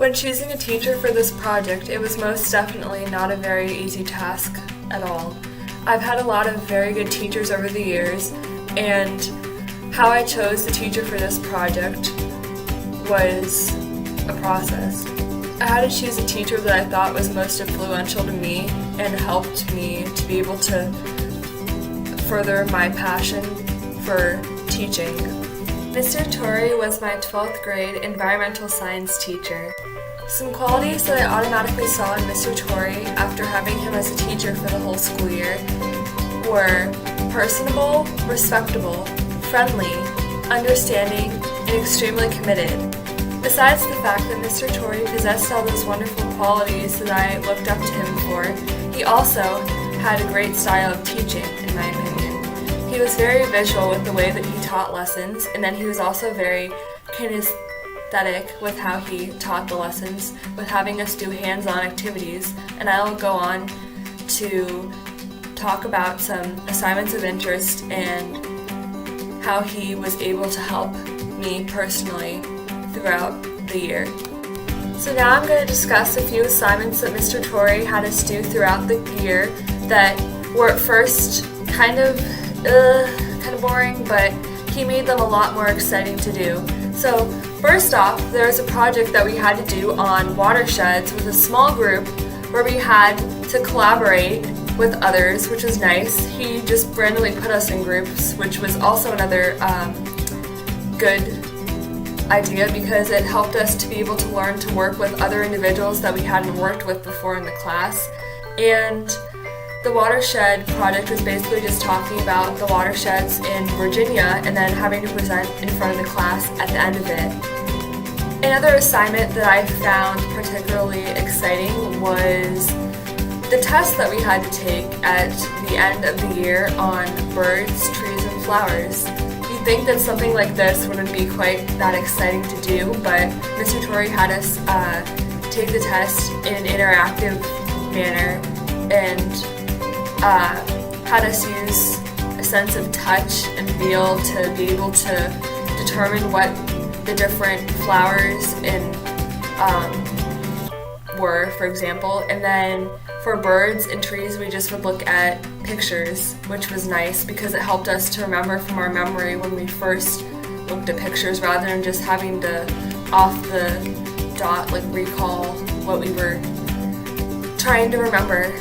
When choosing a teacher for this project, it was most definitely not a very easy task at all. I've had a lot of very good teachers over the years, and how I chose the teacher for this project was a process. I had to choose a teacher that I thought was most influential to me and helped me to be able to further my passion for teaching. Mr. Torrey was my 12th grade environmental science teacher. Some qualities that I automatically saw in Mr. Torrey after having him as a teacher for the whole school year were personable, respectable, friendly, understanding, and extremely committed. Besides the fact that Mr. Torrey possessed all those wonderful qualities that I looked up to him for, he also had a great style of teaching, in my opinion. He was very visual with the way that he taught lessons, and then he was also very kinesthetic with how he taught the lessons, with having us do hands-on activities, and I'll go on to talk about some assignments of interest and how he was able to help me personally throughout the year. So now I'm going to discuss a few assignments that Mr. Torrey had us do throughout the year that were at first kind of boring, but he made them a lot more exciting to do. So first off, there was a project that we had to do on watersheds with a small group where we had to collaborate with others, which was nice. He just randomly put us in groups, which was also another good idea because it helped us to be able to learn to work with other individuals that we hadn't worked with before in the class. And the watershed project was basically just talking about the watersheds in Virginia and then having to present in front of the class at the end of it. Another assignment that I found particularly exciting was the test that we had to take at the end of the year on birds, trees, and flowers. You'd think that something like this wouldn't be quite that exciting to do, but Mr. Torrey had us take the test in an interactive manner and had us use a sense of touch and feel to be able to determine what the different flowers were, for example. And then for birds and trees, we just would look at pictures, which was nice because it helped us to remember from our memory when we first looked at pictures rather than just having to off the dot recall what we were trying to remember.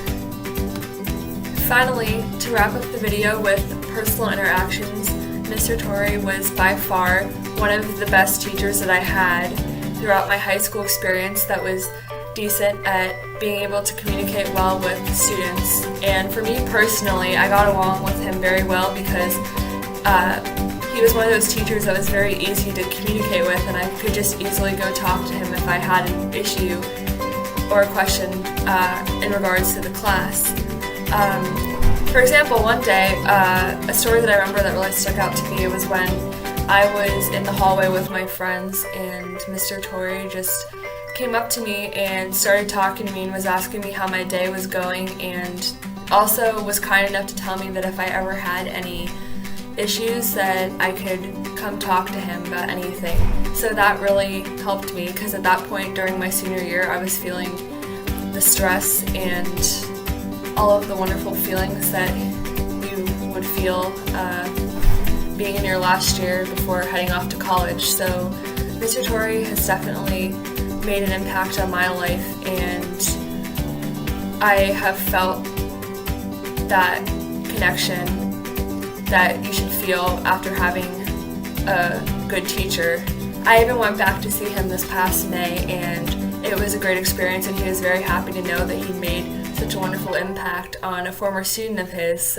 Finally, to wrap up the video with personal interactions, Mr. Torrey was by far one of the best teachers that I had throughout my high school experience that was decent at being able to communicate well with students. And for me personally, I got along with him very well because he was one of those teachers that was very easy to communicate with, and I could just easily go talk to him if I had an issue or a question in regards to the class. For example, one day, a story that I remember that really stuck out to me was when I was in the hallway with my friends and Mr. Torrey just came up to me and started talking to me and was asking me how my day was going, and also was kind enough to tell me that if I ever had any issues that I could come talk to him about anything. So that really helped me because at that point during my senior year I was feeling the stress and all of the wonderful feelings that you would feel being in your last year before heading off to college. So Mr. Torrey has definitely made an impact on my life, and I have felt that connection that you should feel after having a good teacher. I even went back to see him this past May, and it was a great experience, and he was very happy to know that he made such a wonderful impact on a former student of his. So